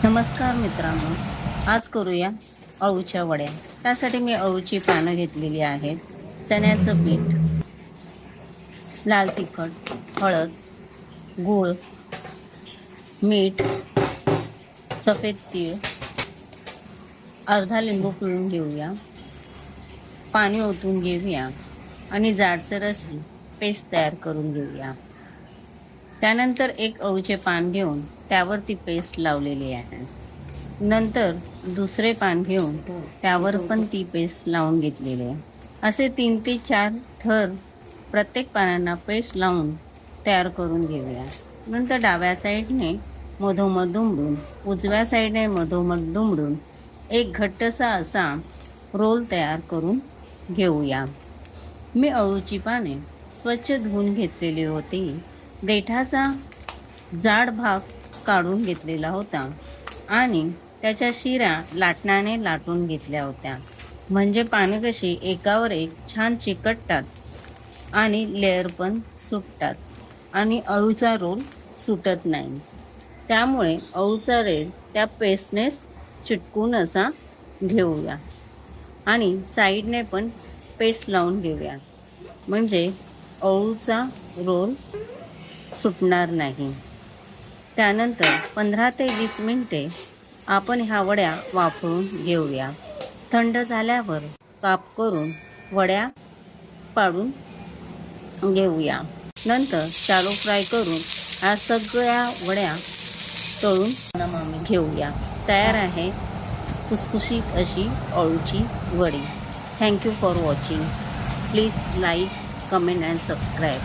नमस्कार मित्रांनो, आज करूया अळूच्या वड्या। त्यासाठी मी अळूची पानं घेतलेली आहेत, चण्याचं पीठ, लाल तिखट, हळद, गूळ, मीठ, सफेद तीळ, अर्धा लिंबू पिळून घेऊया, पाणी ओतून घेऊया आणि जाडसर अशी पेस्ट तयार करून घेऊया। त्यानंतर एक अळूचे पान घेऊन त्यावर ती पेस्ट लावलेली आहे। नंतर दुसरे पान घेऊन त्यावर पण ती पेस्ट लावून घेतलेली आहे। असे 3 ते 4 थर प्रत्येक पानांना पेस्ट लावून तयार करून घेऊया। नंतर डाव्या साईडने मधोमध दुमडून उजव्या साईडने मधोमध दुमडून एक घट्टसा असा रोल तयार करून घेऊया। मी अळूची पाने स्वच्छ धुवून घेतलेली होती। देठाचा जाड भाग काढून घेतलेला होता आणि त्याच्या शिरा लाटण्याने लाटून घेतल्या होत्या, म्हणजे पाने कशी एकावर एक छान चिकटतात आणि लेअर पण सुटतात आणि अळूचा रोल सुटत नाही। त्यामुळे अळूचा रोल त्या पेस्टनेच चिटकून असा घेऊया आणि साईडने पण पेस्ट लावून घेऊया, म्हणजे अळूचा रोल सुटणार नाही। त्यानंतर 15 ते 20 मिनिटे आपण ह्या वड्या वाफळून घेऊया। थंड झाल्यावर काप करून वड्या पाडून घेऊया। नंतर शॅलो फ्राय करून ह्या सगळ्या वड्या तळून घेऊया। तयार आहे खुसखुशीत अशी अळूची वडी। Thank you for watching. Please like, comment and subscribe.